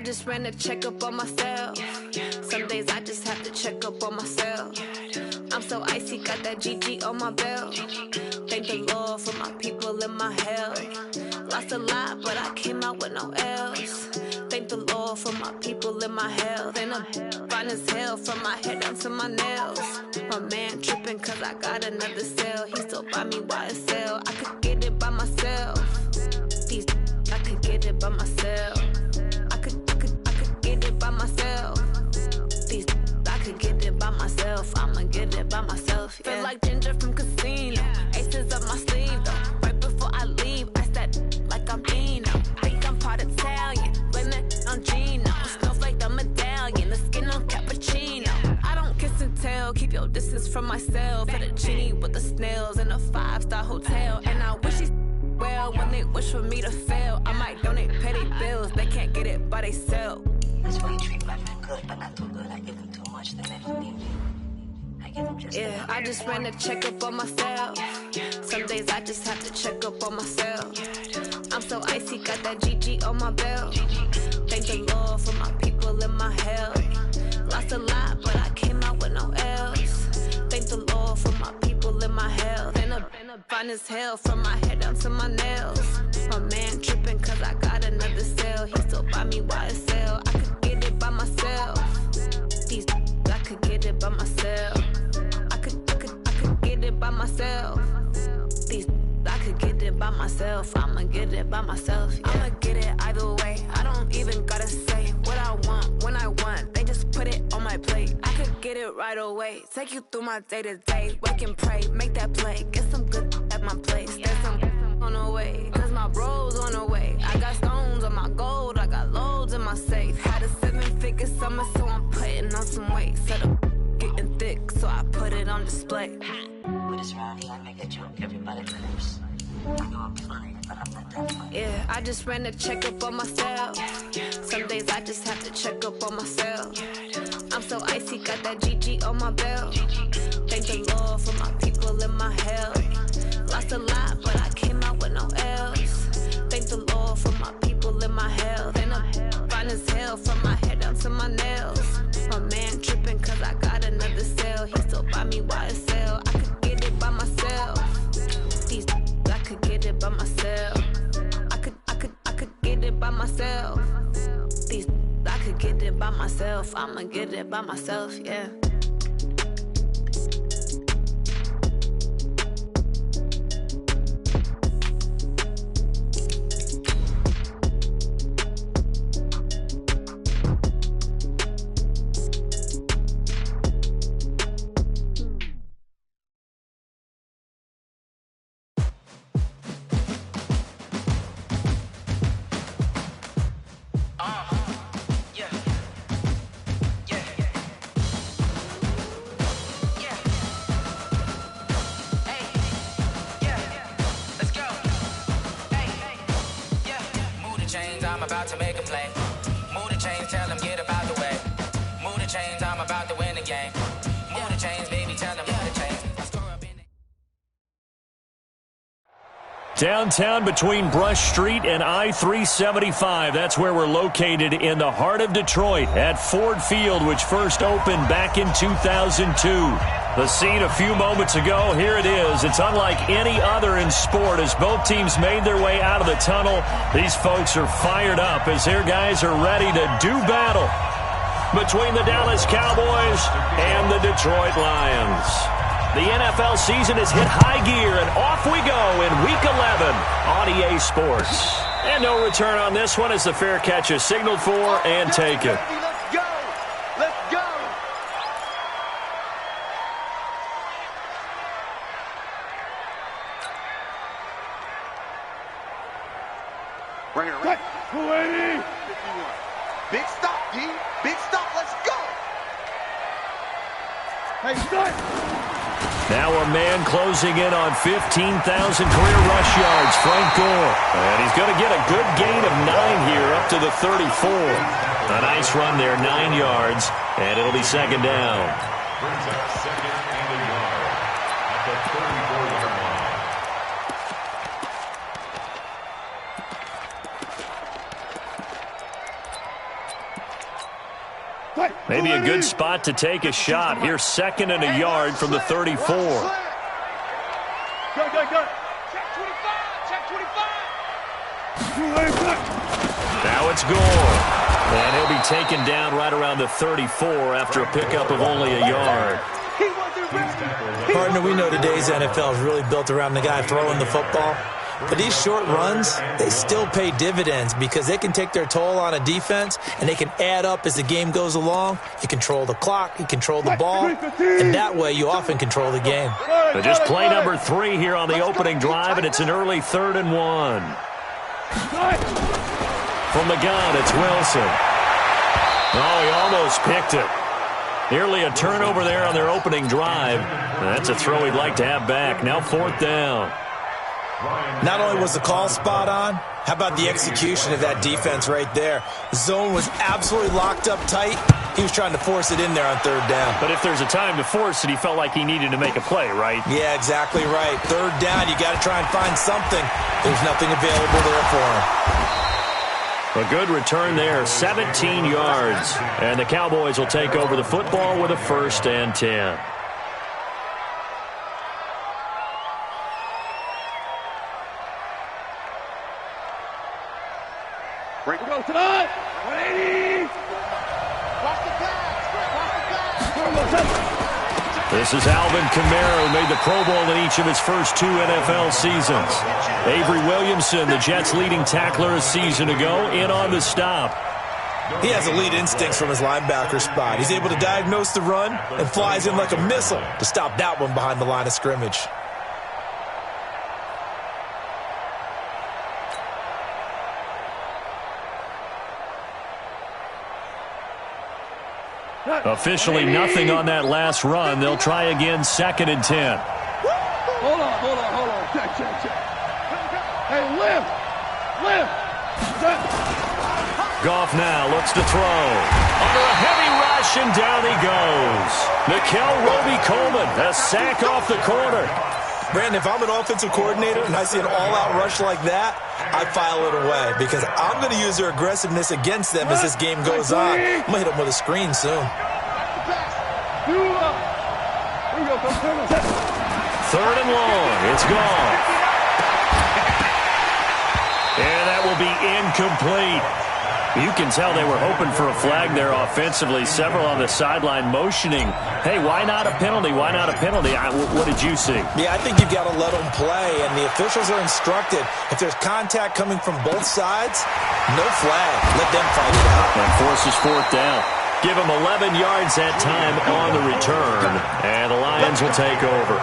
just ran a checkup on myself. Some days I just have to check up on myself. I'm so icy, got that GG on my belt. Thank the Lord for my people in my health. Lost a lot, but I came out with no L's. Thank the Lord for my people in my health. And I'm fine as hell from my head down to my nails. My man tripping cause I got another cell. He still buy me YSL. I could get it by myself. These I could get it by myself. I could get it by myself. These I could get it by myself. I'ma get it by myself. Yeah. Feel like Ginger from Casino. Aces up my sleeve though. Right before I leave, I said like I'm Dino. Think I'm part Italian. Blame it on Gino. Snowflake the medallion. The skin on cappuccino. I don't kiss and tell. Keep your distance from myself. Fettuccine with the snails in a 5-star hotel. And I wish he well when they wish for me to fail. I might donate petty bills. They can't get it by they sell. That's why you treat my friend good, but not too good. I give them too much, then they don't need me. I give them just yeah, I just ran a checkup on myself. Some days I just have to check up on myself. I'm so icy, got that GG on my belt. Thank the Lord for my people in my health. Lost a lot, but I came out with no L's. Thank the Lord for my people in my health. And I'm fine as hell from my head down to my nails. My man tripping cause I got another cell. He still buy me YSL. I could get it by myself. These I could get it by myself. I could get it by myself. These I could get it by myself. I'ma get it by myself. Yeah. I'ma get it either way. I don't even gotta say what I want when I want. They just put it on my plate. I could get it right away. Take you through my day to day. Wake and pray, make that play. Get some good at my place. There's some on the way. Cause my bro's on the way. I got stones on my gold. I got loads in my safe. Had a 7-figure summer, so I'm putting on some weight. Set up getting thick, so I put it on display. With this round here, I make a joke. Everybody laughs. I know I'm funny, but I'm not that funny. Yeah, I just ran a checkup on myself. Some days I just have to check up on myself. I'm so icy, got that GG on my belt. Thank the Lord for my people in my health. Lost a lot, but I came out with no L's. Thank the Lord for my people in my health. And I'm fine as hell from my head down to my nails. My man tripping cause I got another cell. He still buy me YSL. I could get it by myself. These I could get it by myself. I could get it by myself. These I could get it by myself. I'ma get it by myself, yeah. About to make a play. Move the chains, tell them get about the way. Move the chains, I'm about to win the game. Move the chains, baby, tell them move the chains. Downtown between Brush Street and I-375. That's where we're located in the heart of Detroit at Ford Field, which first opened back in 2002. The scene a few moments ago, here it is. It's unlike any other in sport as both teams made their way out of the tunnel. These folks are fired up as their guys are ready to do battle between the Dallas Cowboys and the Detroit Lions. The NFL season has hit high gear, and off we go in Week 11 on EA Sports. And no return on this one as the fair catch is signaled for and taken. Let's go! Let's go! Bring it around. 280! 51. Big stop, D. Big stop. Let's go! Hey, start! Now a man closing in on 15,000 career rush yards, Frank Gore. And he's going to get a good gain of 9 here up to the 34. A nice run there, 9 yards, and it'll be second down. Brings up second and a yard at the 34-yard line. Maybe a good spot to take a shot. Here's 2nd and a yard from the 34. Go. Check 25. Check 25. Now it's Gore. And he'll be taken down right around the 34 after a pickup of only a yard. Partner, we know today's NFL is really built around the guy throwing the football. But these short runs, they still pay dividends because they can take their toll on a defense and they can add up as the game goes along. You control the clock, you control the ball, and that way you often control the game. But just play number 3 here on the opening drive, and it's an early 3rd and 1. From the gun, it's Wilson. Oh, he almost picked it. Nearly a turnover there on their opening drive. That's a throw he'd like to have back. Now 4th down. Not only was the call spot on, how about the execution of that defense right there? The zone was absolutely locked up tight. He was trying to force it in there on 3rd down. But if there's a time to force it, he felt like he needed to make a play, right? Yeah, exactly right. 3rd down, you got to try and find something. There's nothing available there for him. A good return there, 17 yards. And the Cowboys will take over the football with a 1st and 10. Break it goes tonight. 180. Watch the pass. This is Alvin Kamara, who made the Pro Bowl in each of his first 2 NFL seasons. Avery Williamson, the Jets' leading tackler a season ago, in on the stop. He has elite instincts from his linebacker spot. He's able to diagnose the run and flies in like a missile to stop that one behind the line of scrimmage. Officially nothing on that last run. They'll try again, 2nd and 10. Hold on. Check. Hey, lift. Goff now looks to throw. Under a heavy rush, and down he goes. Nickel Roby-Coleman, a sack off the corner. Brandon, if I'm an offensive coordinator and I see an all-out rush like that, I file it away because I'm going to use their aggressiveness against them as this game goes on. I'm going to hit them with a screen soon. 3rd and long. It's gone. And that will be incomplete. You can tell they were hoping for a flag there offensively. Several on the sideline motioning, hey, why not a penalty? Why not a penalty? What did you see? Yeah, I think you've got to let them play, and the officials are instructed. If there's contact coming from both sides, no flag. Let them fight it out. And forces 4th down. Give them 11 yards that time on the return, and the Lions will take over.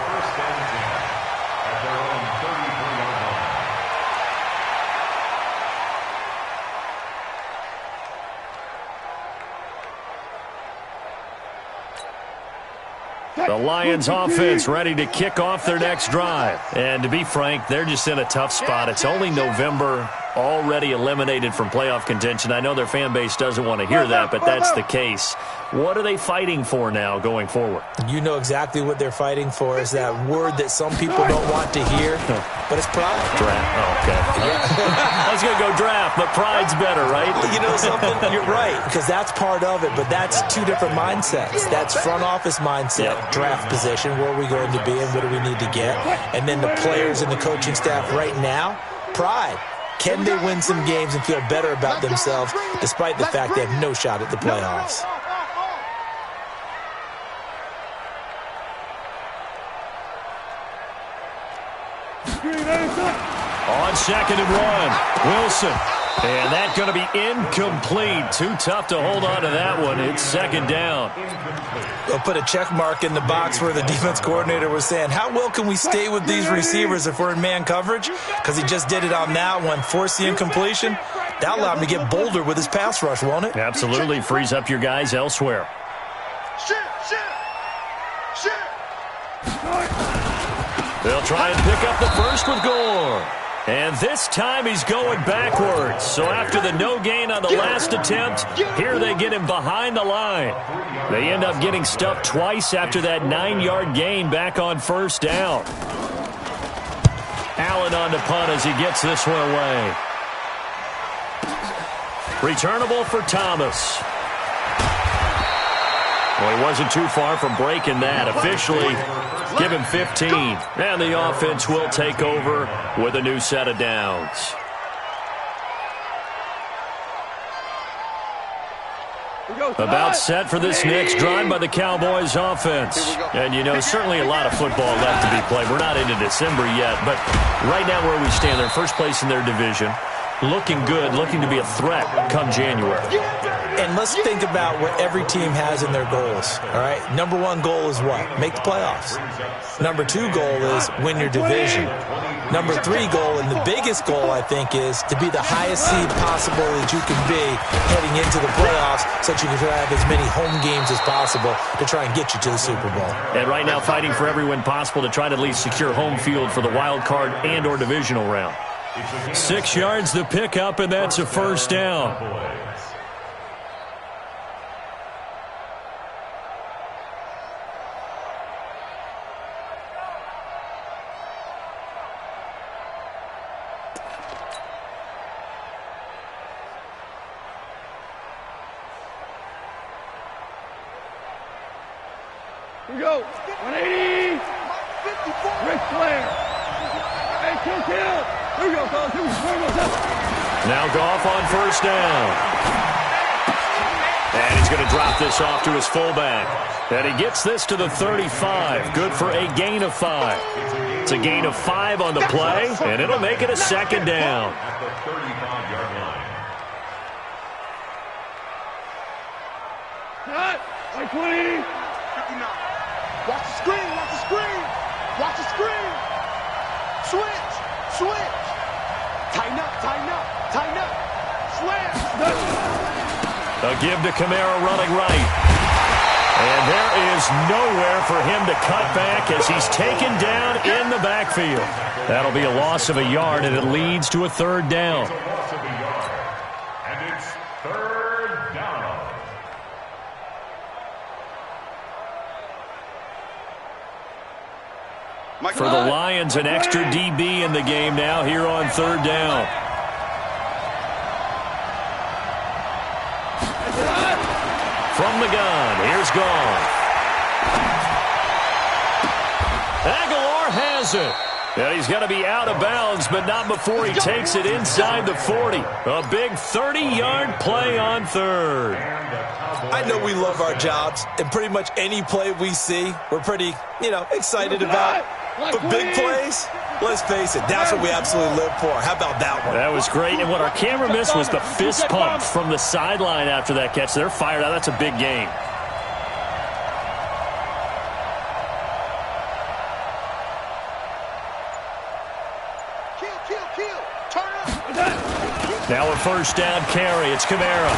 The Lions offense ready to kick off their next drive. And to be frank, they're just in a tough spot. It's only November, already eliminated from playoff contention. I know their fan base doesn't want to hear that, but that's the case. What are they fighting for now going forward? You know exactly what they're fighting for is that word that some people don't want to hear, but it's pride. Draft. Oh, okay. I was going to go draft, but pride's better, right? You know something? You're right, because that's part of it, but that's 2 different mindsets. That's front office mindset, draft position, where are we going to be and what do we need to get? And then the players and the coaching staff right now, pride. Can they win some games and feel better about themselves despite the fact they have no shot at the playoffs? On 2nd and 1, Wilson. And that's going to be incomplete. Too tough to hold on to that one. It's 2nd down. They'll put a check mark in the box where the defense coordinator was saying, how well can we stay with these receivers if we're in man coverage? Because he just did it on that one. Force the incompletion. That'll allow him to get bolder with his pass rush, won't it? Absolutely. Frees up your guys elsewhere. They'll try and pick up the first with Gore. And this time he's going backwards. So after the no gain on the last attempt, here they get him behind the line. They end up getting stuffed twice after that 9-yard gain back on 1st down. Allen on the punt as he gets this one away. Returnable for Thomas. Well, he wasn't too far from breaking that. Officially, give him 15. And the offense will take over with a new set of downs. About set for this next drive by the Cowboys offense. And, you know, certainly a lot of football left to be played. We're not into December yet, but right now where we stand, they're first place in their division. Looking good, looking to be a threat come January. And let's think about what every team has in their goals, all right? Number one goal is what? Make the playoffs. Number two goal is win your division. Number three goal, and the biggest goal, I think, is to be the highest seed possible that you can be heading into the playoffs so that you can have as many home games as possible to try and get you to the Super Bowl. And right now fighting for every win possible to try to at least secure home field for the wild card and or divisional round. 6 yards the pickup, and that's a first down. Here we go. 180. 54. Ric Flair. Hey, kill. Here we go, fellas. Here we go. Now Goff on first down. And he's going to drop this off to his fullback. And he gets this to the 35. Good for a gain of 5. It's a gain of 5 on the play, and it'll make it a second down. At the 35-yard line. Cut. Like 180. 59. Watch the screen. Watch the screen. Watch the screen. Switch. Tighten up. Slam. A give to Kamara running right. And there is nowhere for him to cut back as he's taken down in the backfield. That'll be a loss of a yard, and it leads to a third down. It's a loss of a yard. And it's third down. For the Lions, an extra DB in the game now here on third down. From the gun, here's Goff. Aguilar has it. And he's going to be out of bounds, but not before he takes it inside the 40. A big 30-yard play on third. I know we love our jobs, and pretty much any play we see, we're pretty, excited about. But big plays, let's face it, that's what we absolutely live for. How about that one? That was great, and what our camera missed was the fist pump from the sideline after that catch. They're fired out. That's a big game. Kill. Turn up. Now a first down carry. It's Kamara.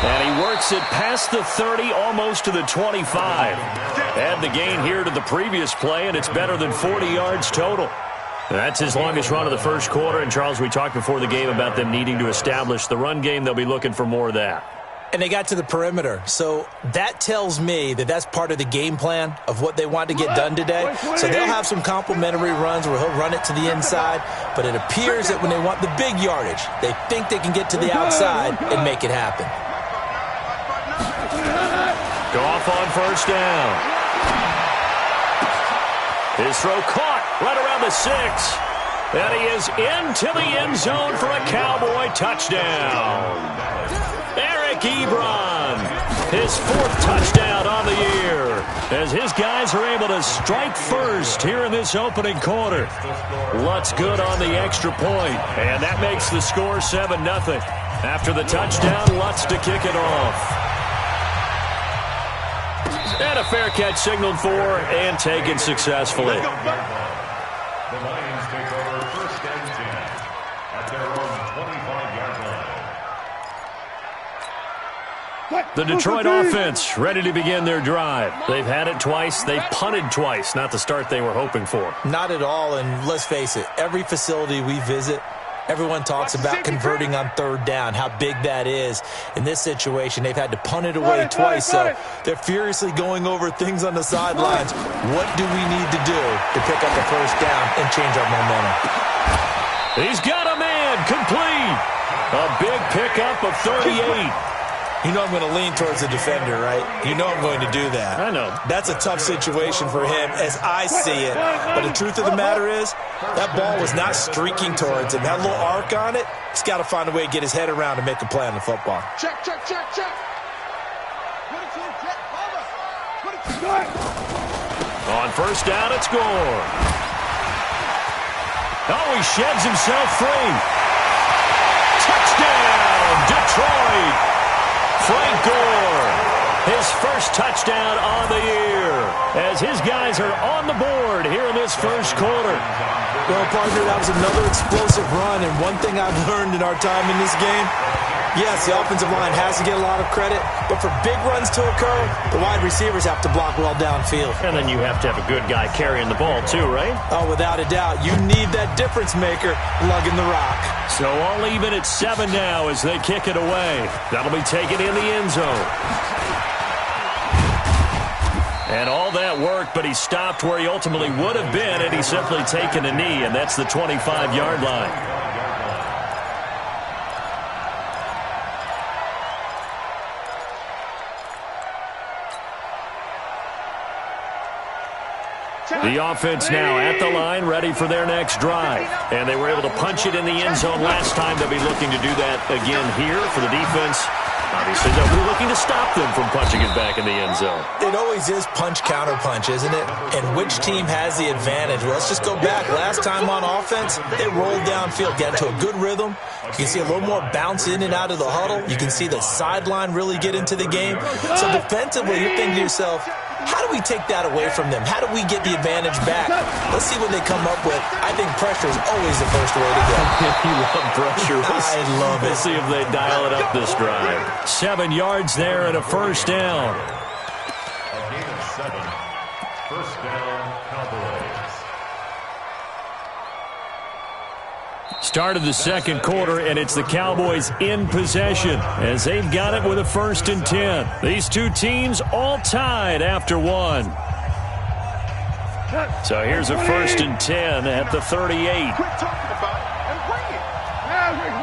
And he works it past the 30, almost to the 25. Add the gain here to the previous play, and it's better than 40 yards total. That's his longest run of the first quarter. And, Charles, we talked before the game about them needing to establish the run game. They'll be looking for more of that. And they got to the perimeter. So that tells me that that's part of the game plan of what they want to get done today. So they'll have some complimentary runs where he'll run it to the inside. But it appears that when they want the big yardage, they think they can get to the outside and make it happen. Goff on first down. His throw caught right around the 6. And he is into the end zone for a Cowboy touchdown. Eric Ebron, his 4th touchdown on the year, as his guys are able to strike first here in this opening quarter. Lutz good on the extra point, and that makes the score 7-0. After the touchdown, Lutz to kick it off. And a fair catch signaled for and taken successfully. The Lions take over first and 10 at their own 25-yard line. The Detroit offense ready to begin their drive. They've had it twice. They've punted twice. Not the start they were hoping for. Not at all, and let's face it, every facility we visit, everyone talks about converting on third down, how big that is. In this situation, they've had to punt it away twice, so they're furiously going over things on the sidelines. What do we need to do to pick up the first down and change our momentum? He's got a man complete. A big pickup of 38. You know I'm going to lean towards the defender, right? You know I'm going to do that. I know. That's a tough situation for him as I see it. But the truth of the matter is, that ball was not streaking towards him. That little arc on it, he's got to find a way to get his head around and make a play on the football. Check, check, check, check. On first down, it's Gore. Oh, he sheds himself free. Touchdown, Detroit. Frank Gore, his first touchdown on the year, as his guys are on the board here in this first quarter. Well, partner, that was another explosive run, and one thing I've learned in our time in this game, yes, the offensive line has to get a lot of credit, but for big runs to occur, the wide receivers have to block well downfield. And then you have to have a good guy carrying the ball too, right? Oh, without a doubt. You need that difference maker lugging the rock. So all even at 7 now as they kick it away. That'll be taken in the end zone. And all that worked, but he stopped where he ultimately would have been had he simply taken a knee, and that's the 25-yard line. The offense now at the line, ready for their next drive. And they were able to punch it in the end zone last time. They'll be looking to do that again here for the defense. Obviously, they'll be looking to stop them from punching it back in the end zone. It always is punch-counter-punch, isn't it? And which team has the advantage? Well, let's just go back. Last time on offense, they rolled downfield, got into a good rhythm. You can see a little more bounce in and out of the huddle. You can see the sideline really get into the game. So defensively, you're thinking to yourself, how do we take that away from them? How do we get the advantage back? Let's see what they come up with. I think pressure is always the first way to go. You love pressure. I love it. We'll see if they dial it up this drive. 7 yards there and a first down. A gain of 7. First down, Cowboys. Start of the second quarter, and it's the Cowboys in possession as they've got it with a 1st and 10. These two teams all tied after 1. So here's a 1st and 10 at the 38. Quit talking about it and bring it. Maverick.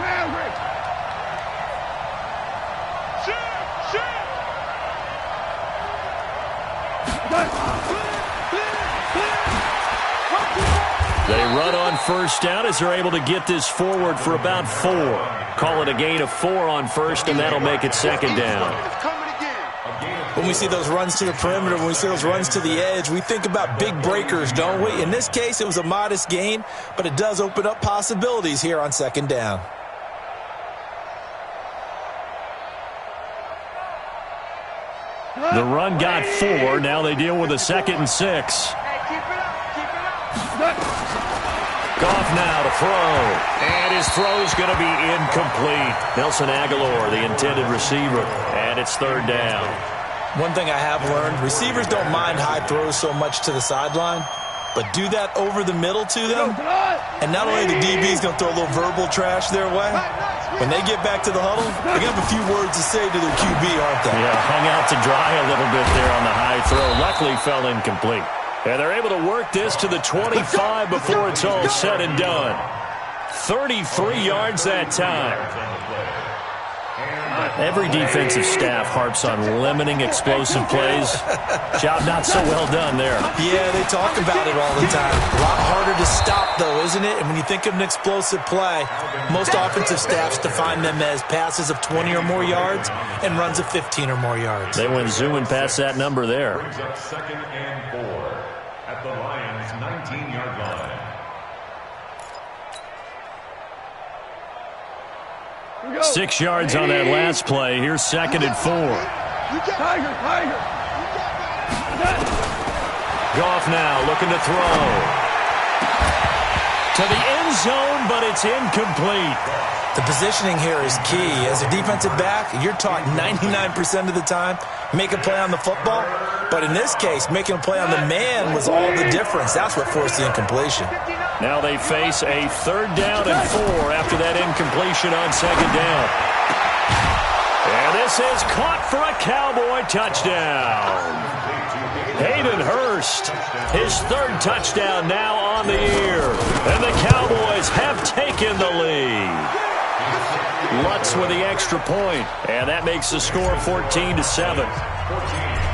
They run on first down as they're able to get this forward for about 4. Call it a gain of 4 on first, and that'll make it 2nd down. When we see those runs to the perimeter, when we see those runs to the edge, we think about big breakers, don't we? In this case, it was a modest gain, but it does open up possibilities here on 2nd down. The run got 4. Now they deal with a 2nd and 6. Goff now to throw. And his throw's going to be incomplete. Nelson Aguilar, the intended receiver. And it's 3rd down. One thing I have learned, receivers don't mind high throws so much to the sideline, but do that over the middle to them, and not only the DB's going to throw a little verbal trash their way, when they get back to the huddle, they're going to have a few words to say to their QB, aren't they? Yeah, hung out to dry a little bit there on the high throw. Luckily fell incomplete. And they're able to work this to the 25 before it's all said and done. 33 yards that time. Every defensive staff harps on limiting explosive plays. Job not so well done there. Yeah, they talk about it all the time. A lot harder to stop, though, isn't it? And when you think of an explosive play, most offensive staffs define them as passes of 20 or more yards and runs of 15 or more yards. They went zooming past that number there. Brings up 2nd and 4 at the Lions' 19-yard line. 6 yards on that last play. Here's 2nd and 4. Tiger. Goff now looking to throw. To the end zone, but it's incomplete. The positioning here is key. As a defensive back, you're taught 99% of the time, make a play on the football. But in this case, making a play on the man was all the difference. That's what forced the incompletion. Now they face a 3rd down and 4 after that incompletion on 2nd down. And this is caught for a Cowboy touchdown. Hayden Hurst, his 3rd touchdown now on the year. And the Cowboys have taken the lead. Lutz with the extra point, and that makes the score 14-7.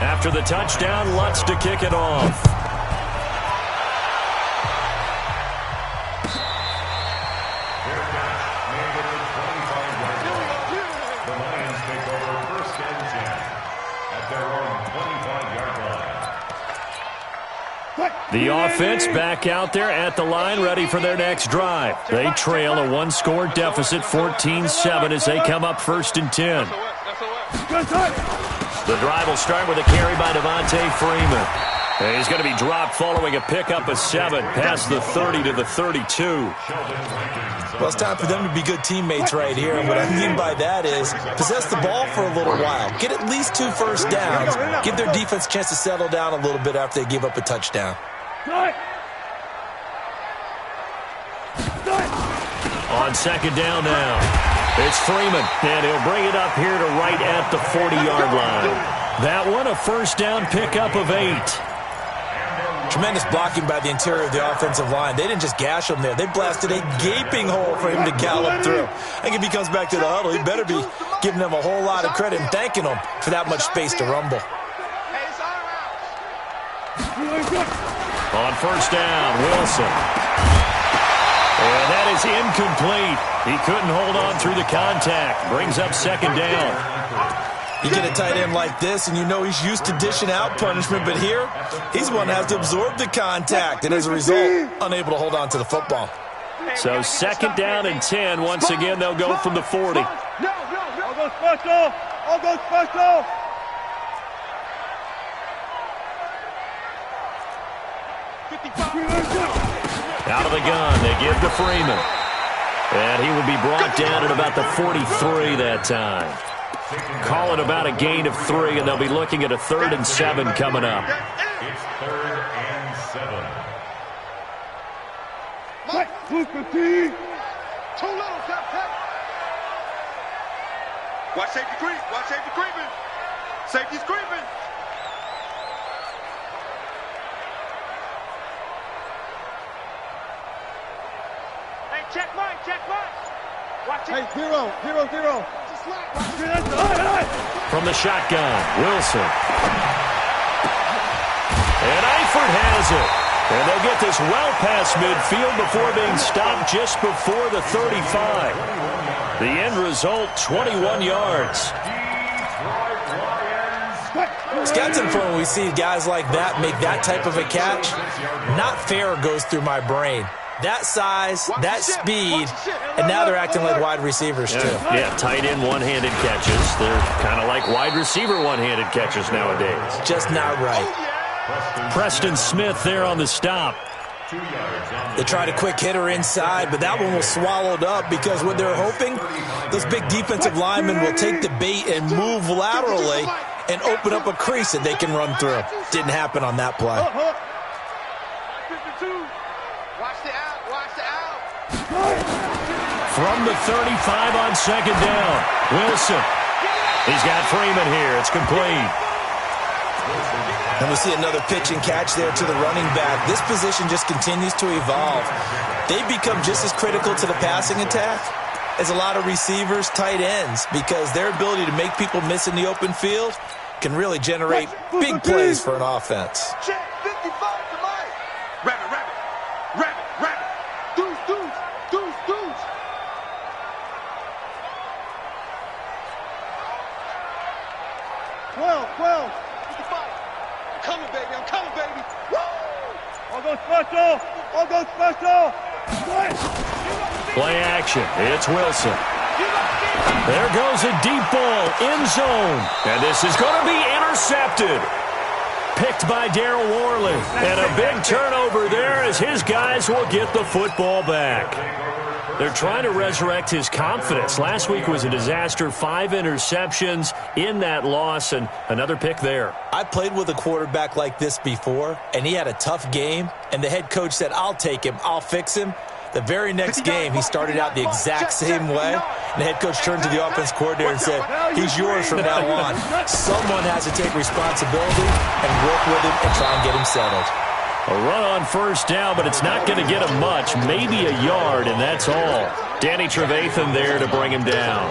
After the touchdown, Lutz to kick it off. The offense back out there at the line, ready for their next drive. They trail a one-score deficit, 14-7, as they come up 1st and 10. The drive will start with a carry by Devontae Freeman. And he's going to be dropped following a pickup of 7 past the 30 to the 32. Well, it's time for them to be good teammates right here. And what I mean by that is possess the ball for a little while. Get at least 2 first downs. Give their defense a chance to settle down a little bit after they give up a touchdown. On 2nd down now, it's Freeman, and he'll bring it up here to right at the 40-yard line. That one, a first down pickup of 8. Tremendous blocking by the interior of the offensive line. They didn't just gash him there. They blasted a gaping hole for him to gallop through. I think if he comes back to the huddle, he better be giving them a whole lot of credit and thanking them for that much space to rumble. On first down, Wilson. And that is incomplete. He couldn't hold on through the contact. Brings up 2nd down. You get a tight end like this, and you know he's used to dishing out punishment, but here, he's the one that has to absorb the contact, and as a result, unable to hold on to the football. So 2nd down and 10. Once again, they'll go from the 40. I'll go special. I'll go special. Out of the gun, they give to Freeman. And he will be brought down at about the 43 that time. Call it about a gain of 3, and they'll be looking at a 3rd and 7 coming up. It's 3rd and 7. Too little, tap. Watch safety creep. Watch safety creeping. Safety's creeping. Hey, check Mike. Watch it. Hey, 0. From the shotgun, Wilson. And Eifert has it. And they'll get this well past midfield before being stopped just before the 35. The end result, 21 yards. It's got to the point when we see guys like that make that type of a catch. Not fair goes through my brain. That size, that speed, and now they're acting like wide receivers, too. Yeah, tight end one-handed catches. They're kind of like wide receiver one-handed catches nowadays. Just not right. Preston Smith there on the stop. They tried a quick hitter inside, but that one was swallowed up because what they're hoping, those big defensive linemen will take the bait and move laterally and open up a crease that they can run through. Didn't happen on that play. From the 35 on 2nd down, Wilson. He's got Freeman here. It's complete. And we see another pitch and catch there to the running back. This position just continues to evolve. They become just as critical to the passing attack as a lot of receivers, tight ends, because their ability to make people miss in the open field can really generate big plays for an offense. Check 55 to Mike. Rabbit. Deuce. 12. 55. I'm coming, baby. Woo! I'll go special. Play action. It's Wilson. There goes a deep ball, end zone. And this is going to be intercepted. Picked by Darryl Worley. And a big turnover there as his guys will get the football back. They're trying to resurrect his confidence. Last week was a disaster. 5 interceptions in that loss, and another pick there. I played with a quarterback like this before, and he had a tough game, and the head coach said, I'll take him, I'll fix him. The very next game, he started out the exact same way, and the head coach turned to the offense coordinator and said, he's yours from now on. Someone has to take responsibility and work with him and try and get him settled. A run on first down, but it's not going to get him much. Maybe a yard, and that's all. Danny Trevathan there to bring him down.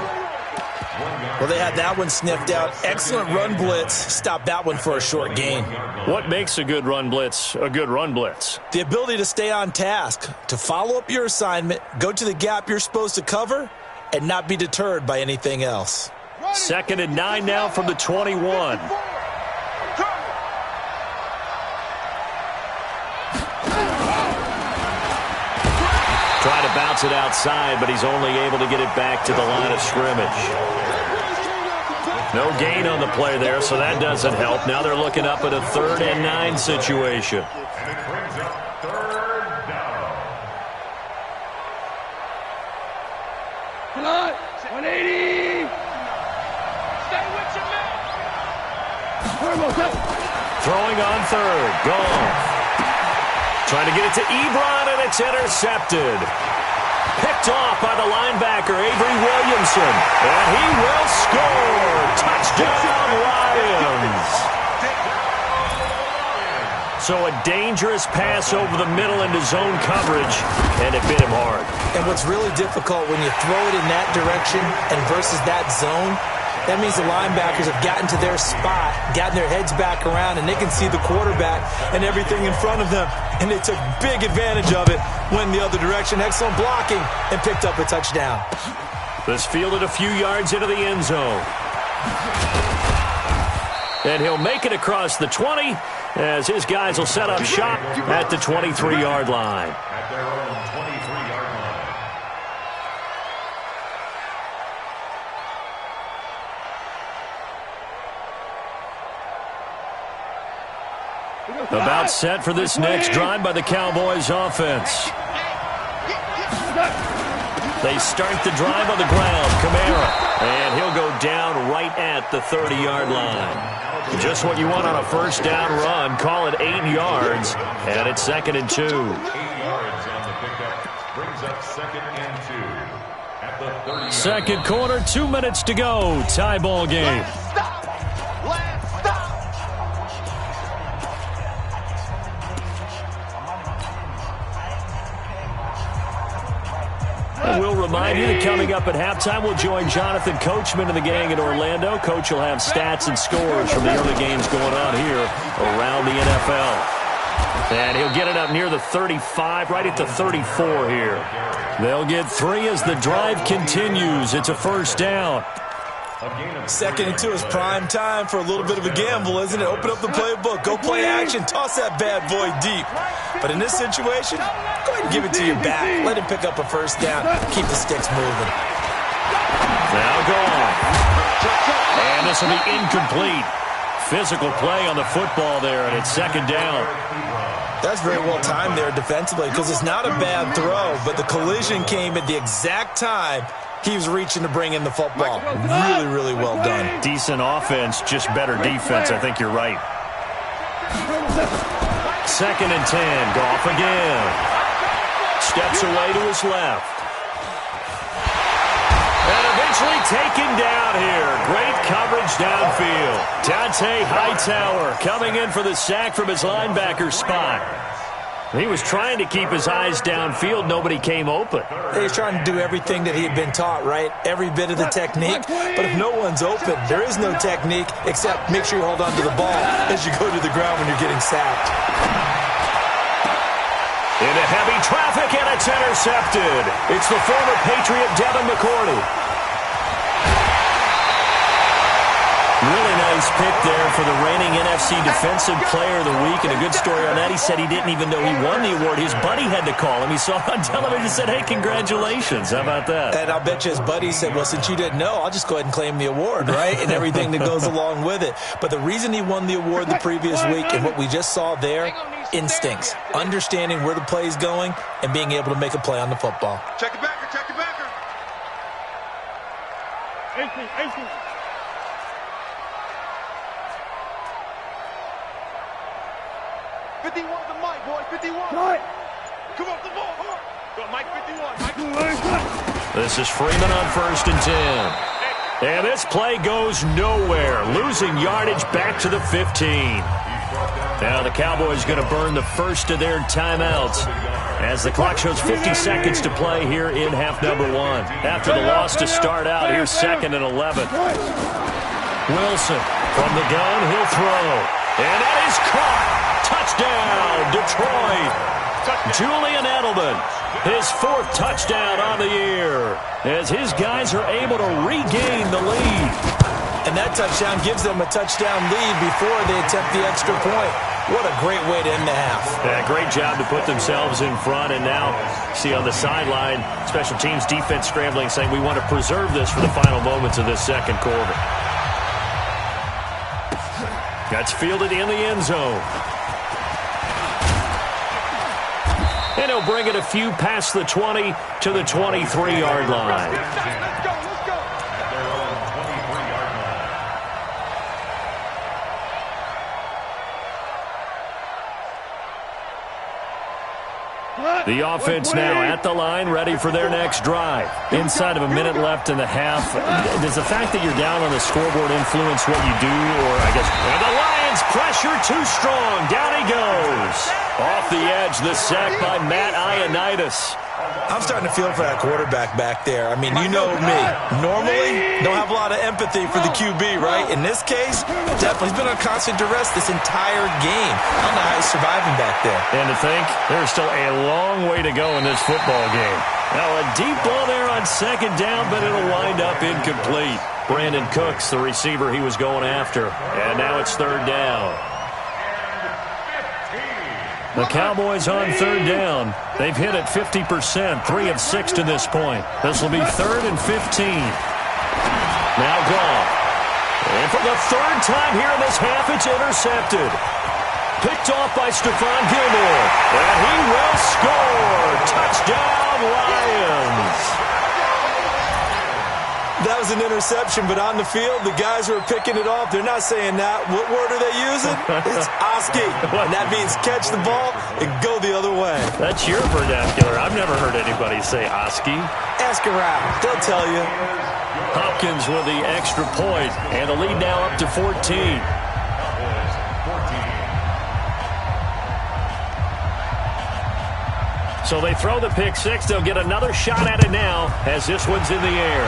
Well, they had that one sniffed out. Excellent run blitz. Stopped that one for a short gain. What makes a good run blitz a good run blitz? The ability to stay on task, to follow up your assignment, go to the gap you're supposed to cover, and not be deterred by anything else. 2nd and 9 now from the 21. Trying to bounce it outside, but he's only able to get it back to the line of scrimmage. No gain on the play there, so that doesn't help. Now they're looking up at a 3rd and 9 situation. And it brings up 3rd down. Come on, 180. Stay with your man. Throwing on 3rd. Goff. Trying to get it to Ebron, and it's intercepted. Picked off by the linebacker, Avery Williamson. And he will score. Touchdown, Lions. So a dangerous pass over the middle into zone coverage, and it bit him hard. And what's really difficult when you throw it in that direction and versus that zone, that means the linebackers have gotten to their spot, gotten their heads back around, and they can see the quarterback and everything in front of them. And they took big advantage of it, went the other direction, excellent blocking, and picked up a touchdown. This fielded a few yards into the end zone. And he'll make it across the 20 as his guys will set up shop at the 23-yard line. At their own 23-yard line. About set for this next drive by the Cowboys offense. They start the drive on the ground. Kamara. And he'll go down right at the 30-yard line. Just what you want on a first down run. Call it 8 yards. And it's 2nd and 2. 8 yards on the pickup. Brings up 2nd and 2. At the 30-yard Second quarter, 2 minutes to go. Tie ball game. We'll remind you that coming up at halftime, we'll join Jonathan Coachman and the gang in Orlando. Coach will have stats and scores from the early games going on here around the NFL. And he'll get it up near the 35, right at the 34 here. They'll get 3 as the drive continues. It's a first down. 2nd and 2 is prime time for a little bit of a gamble, isn't it? Open up the playbook, go play action, toss that bad boy deep. But in this situation, go ahead and give it to your back. Let him pick up a first down. Keep the sticks moving. Now gone. And this will be incomplete. Physical play on the football there, and it's 2nd down. That's very well timed there defensively because it's not a bad throw, but the collision came at the exact time he was reaching to bring in the football. Really, really well done. Decent offense, just better defense. I think you're right. 2nd and 10. Goff again. Steps away to his left. And eventually taken down here. Great coverage downfield. Dante Hightower coming in for the sack from his linebacker spot. He was trying to keep his eyes downfield. Nobody came open. He's trying to do everything that he had been taught, right? Every bit of the technique. But if no one's open, there is no technique except make sure you hold on to the ball as you go to the ground when you're getting sacked. Into heavy traffic, and it's intercepted. It's the former Patriot Devin McCourty. Really nice pick there for the reigning NFC Defensive Player of the Week. And a good story on that, he said he didn't even know he won the award. His buddy had to call him. He saw it on television and said, hey, congratulations. How about that? And I'll bet you his buddy said, well, since you didn't know, I'll just go ahead and claim the award, right? And everything that goes along with it. But the reason he won the award the previous week and what we just saw there, instincts, understanding where the play is going and being able to make a play on the football. Check the backer, check the backer. 18. 51 to Mike, boy, 51. Right. Come on, the ball. Go, Mike, 51. This is Freeman on 1st and 10. And this play goes nowhere. Losing yardage back to the 15. Now the Cowboys going to burn the first of their timeouts as the clock shows 50 seconds to play here in half number 1. After the loss to start out, here's 2nd and 11. Wilson from the gun, he'll throw. And that is caught. Touchdown, Detroit. Julian Edelman, his 4th touchdown on the year, as his guys are able to regain the lead. And that touchdown gives them a touchdown lead before they attempt the extra point. What a great way to end the half. Yeah, great job to put themselves in front. And now, see on the sideline, special teams defense scrambling, saying we want to preserve this for the final moments of this second quarter. That's fielded in the end zone. And he'll bring it a few past the 20 to the 23-yard line. Let's go. The offense now at the line, ready for their next drive. Inside of a minute left in the half. Does the fact that you're down on the scoreboard influence what you do? Or I guess the Lions pressure too strong. Down he goes. Off the edge, the sack by Matt Ioannidis. I'm starting to feel for that quarterback back there. I mean, you know me. Normally, don't have a lot of empathy for the QB, right? In this case, definitely. He's been on constant duress this entire game. I don't know how he's surviving back there. And to think, there's still a long way to go in this football game. Now, a deep ball there on 2nd down, but it'll wind up incomplete. Brandon Cooks, the receiver he was going after. And now it's 3rd down. The Cowboys on 3rd down. They've hit it 50%, 3 of 6 to this point. This will be 3rd and 15. Now Goff. And for the 3rd time here in this half, it's intercepted. Picked off by Stephon Gilmore. And he will score. Touchdown, Lions. That was an interception, but on the field, the guys who are picking it off, they're not saying that. What word are they using? It's Oski. And that means catch the ball and go the other way. That's your vernacular. I've never heard anybody say Oski. Ask around. They'll tell you. Hopkins with the extra point, and the lead now up to 14. So they throw the pick 6. They'll get another shot at it now as this one's in the air.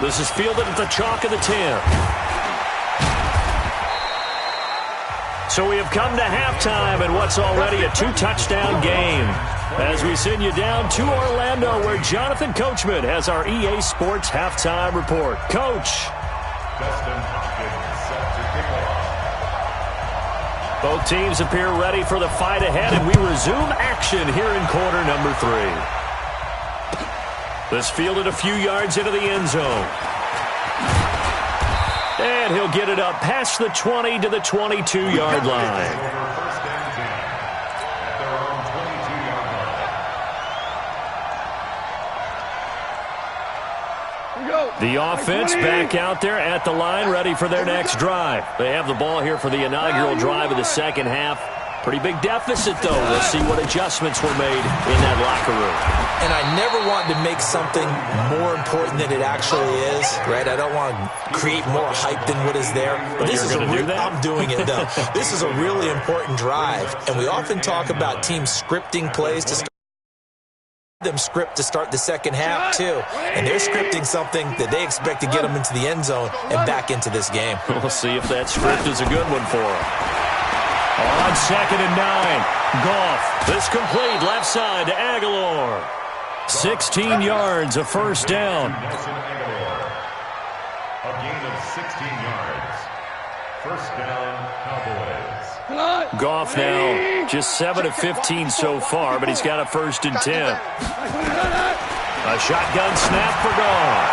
This is fielded at the chalk of the 10. So we have come to halftime in what's already a 2-touchdown game. As we send you down to Orlando, where Jonathan Coachman has our EA Sports Halftime Report. Coach. Both teams appear ready for the fight ahead, and we resume action here in quarter number 3. This fielded a few yards into the end zone. And he'll get it up past the 20 to the 22-yard line. The offense back out there at the line, ready for their next drive. They have the ball here for the inaugural drive of the second half. Pretty big deficit, though. We'll see what adjustments were made in that locker room. And I never want to make something more important than it actually is, right? I don't want to create more hype than what is there. But this is I'm doing it, though. This is a really important drive. And we often talk about teams scripting plays to start them script to start the second half, too. And they're scripting something that they expect to get them into the end zone and back into this game. We'll see if that script is a good one for them. On 2nd and 9, Goff. This complete left side to Aguilar. 16 yards, a first down. A gain of 16 yards. First down, Cowboys. Goff now just 7 of 15 so far, but he's got a 1st and 10. A shotgun snap for Goff.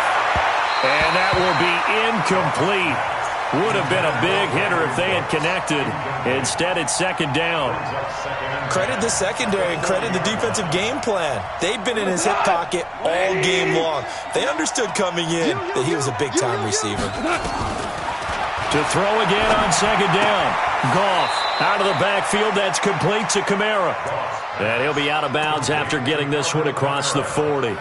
And that will be incomplete. Would have been a big hitter if they had connected. Instead, it's 2nd down. Credit the secondary and credit the defensive game plan. They've been in his hip pocket all game long. They understood coming in that he was a big-time receiver. To throw again on 2nd down. Goff out of the backfield. That's complete to Kamara. And he'll be out of bounds after getting this one across the 40.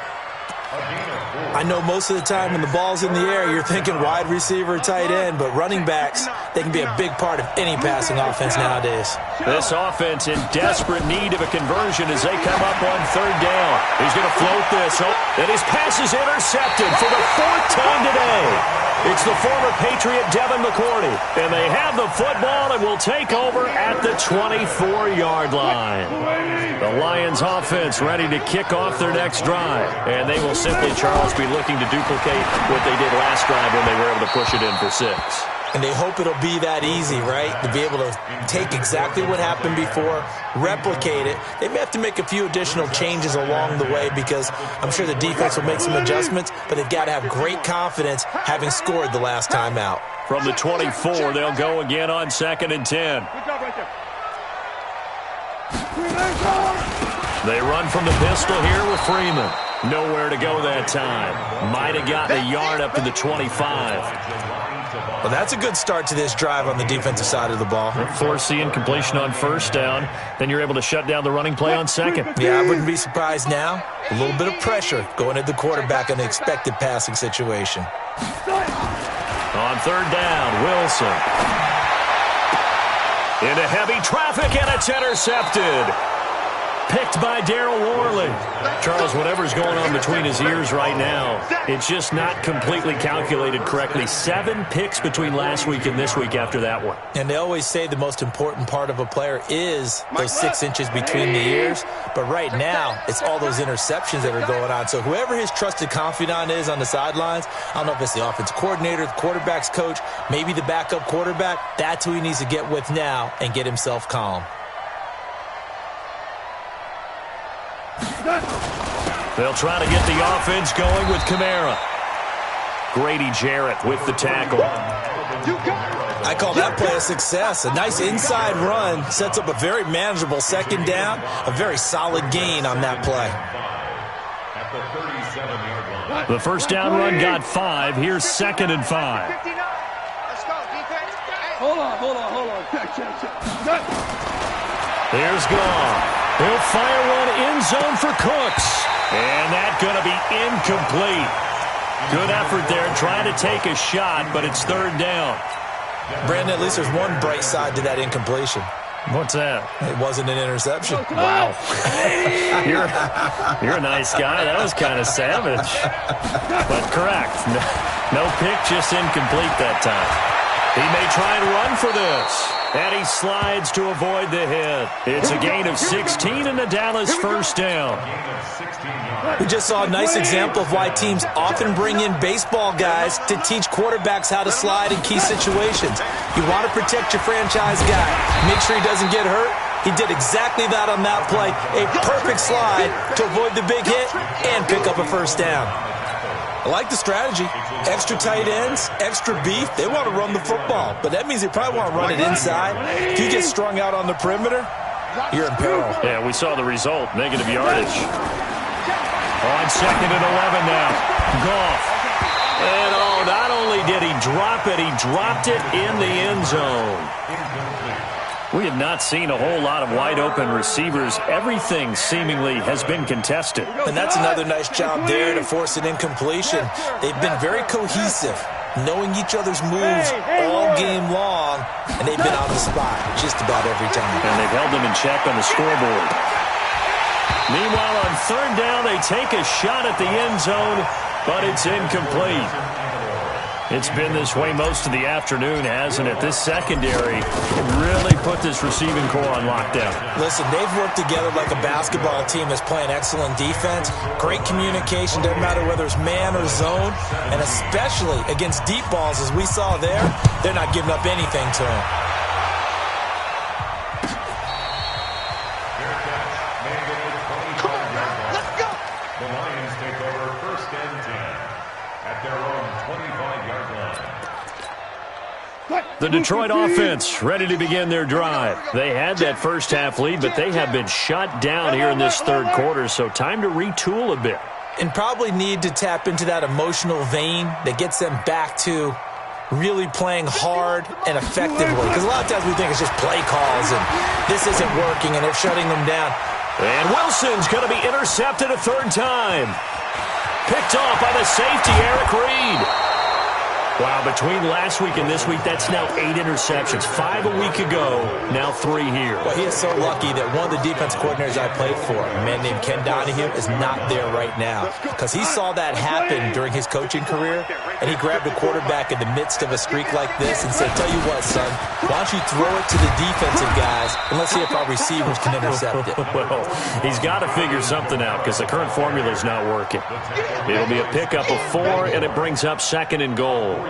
I know most of the time when the ball's in the air, you're thinking wide receiver, tight end, but running backs, they can be a big part of any passing offense nowadays. This offense in desperate need of a conversion as they come up on third down. He's going to float this, and his pass is intercepted for the fourth time today. It's the former Patriot Devin McCourty, and they have the football and will take over at the 24-yard line. The Lions offense ready to kick off their next drive, and they will simply, Charles, be looking to duplicate what they did last drive when they were able to push it in for 6. And they hope it'll be that easy, right? To be able to take exactly what happened before, replicate it. They may have to make a few additional changes along the way because I'm sure the defense will make some adjustments, but they've got to have great confidence having scored the last time out. From the 24, they'll go again on 2nd and 10. Good job right there. They run from the pistol here with Freeman. Nowhere to go that time. Might have gotten a yard up to the 25. Well, that's a good start to this drive on the defensive side of the ball. Force the incompletion on first down. Then you're able to shut down the running play on second. Yeah, I wouldn't be surprised now. A little bit of pressure going at the quarterback in an expected passing situation. On third down, Wilson. Into heavy traffic, and it's intercepted. Picked by Darryl Worley. Charles, whatever's going on between his ears right now, it's just not completely calculated correctly. 7 picks between last week and this week after that one. And they always say the most important part of a player is those 6 inches between the ears. But right now, it's all those interceptions that are going on. So whoever his trusted confidant is on the sidelines, I don't know if it's the offensive coordinator, the quarterback's coach, maybe the backup quarterback, that's who he needs to get with now and get himself calm. They'll try to get the offense going with Kamara. Grady Jarrett with the tackle. I call that play a success. A nice inside run sets up a very manageable second down. A very solid gain on that play. The first down run got 5. Here's 2nd and 5. Let's go, defense. Hold on. Check. Here's Goff. He'll fire one end zone for Cooks. And that's going to be incomplete. Good effort there trying to take a shot, but it's third down. Brandon, at least there's one bright side to that incompletion. What's that? It wasn't an interception. Wow. You're a nice guy. That was kind of savage. But correct. No pick, just incomplete that time. He may try and run for this. And he slides to avoid the hit. It's a gain of 16 and the Dallas first down. We just saw a nice example of why teams often bring in baseball guys to teach quarterbacks how to slide in key situations. You want to protect your franchise guy. Make sure he doesn't get hurt. He did exactly that on that play. A perfect slide to avoid the big hit and pick up a first down. I like the strategy. Extra tight ends, extra beef. They want to run the football, but that means they probably want to run it inside. If you get strung out on the perimeter, you're in peril. Yeah, we saw the result. Negative yardage. On 2nd and 11 now. Goff. And not only did he drop it, he dropped it in the end zone. We have not seen a whole lot of wide-open receivers. Everything seemingly has been contested. And that's another nice job there to force an incompletion. They've been very cohesive, knowing each other's moves all game long, and they've been on the spot just about every time. And they've held them in check on the scoreboard. Meanwhile, on third down, they take a shot at the end zone, but it's incomplete. It's been this way most of the afternoon, hasn't it? This secondary really put this receiving core on lockdown. Listen, they've worked together like a basketball team that's playing excellent defense. Great communication, doesn't matter whether it's man or zone. And especially against deep balls, as we saw there, they're not giving up anything to them. Let's go. The Lions take over 1st and 10 at their own 25-yard line. The Detroit offense ready to begin their drive. They had that first half lead, but they have been shut down here in this third quarter, so time to retool a bit. And probably need to tap into that emotional vein that gets them back to really playing hard and effectively. Because a lot of times we think it's just play calls and this isn't working and they're shutting them down. And Wilson's going to be intercepted a third time. Picked off by the safety, Eric Reed. Wow, between last week and this week, that's now 8 interceptions. 5 a week ago, now 3 here. Well, he is so lucky that one of the defense coordinators I played for, a man named Ken Donahue, is not there right now. Because he saw that happen during his coaching career, and he grabbed a quarterback in the midst of a streak like this and said, tell you what, son, why don't you throw it to the defensive guys, and let's see if our receivers can intercept it. Well, he's got to figure something out because the current formula is not working. It'll be a pickup of 4, and it brings up 2nd and goal.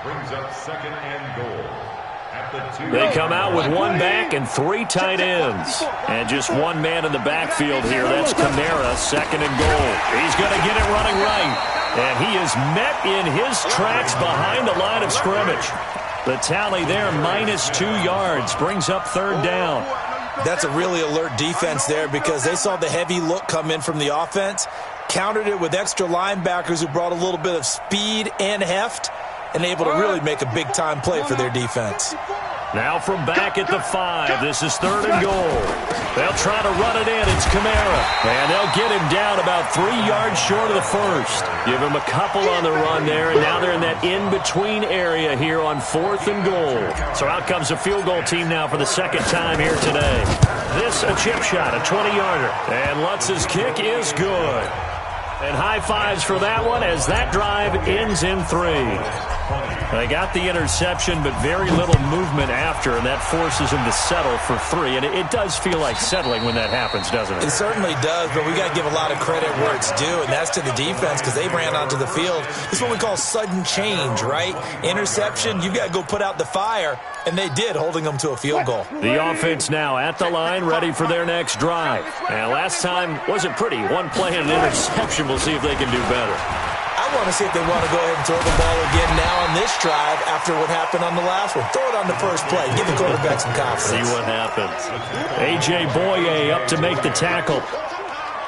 Brings up 2nd and goal. They come out with 1 back and 3 tight ends. And just 1 man in the backfield here. That's Kamara, 2nd and goal. He's going to get it running right. And he is met in his tracks behind the line of scrimmage. The tally there, -2 yards, brings up 3rd down. That's a really alert defense there because they saw the heavy look come in from the offense, countered it with extra linebackers who brought a little bit of speed and heft, and able to really make a big-time play for their defense. Now from back at the 5, this is 3rd and goal. They'll try to run it in. It's Kamara. And they'll get him down about 3 yards short of the first. Give him a couple on the run there, and now they're in that in-between area here on 4th and goal. So out comes a field goal team now for the 2nd time here today. This a chip shot, a 20-yarder. And Lutz's kick is good. And high fives for that one as that drive ends in 3. They got the interception, but very little movement after, and that forces them to settle for 3. And it does feel like settling when that happens, doesn't it? It certainly does, but we got to give a lot of credit where it's due, and that's to the defense because they ran onto the field. This is what we call sudden change, right? Interception, you got to go put out the fire, and they did, holding them to a field goal. The offense now at the line, ready for their next drive. And last time wasn't pretty. 1 play and an interception. We'll see if they can do better. I want to see if they want to go ahead and throw the ball again now on this drive after what happened on the last one. Throw it on the first play. Give the quarterback some confidence. See what happens. A.J. Boye up to make the tackle.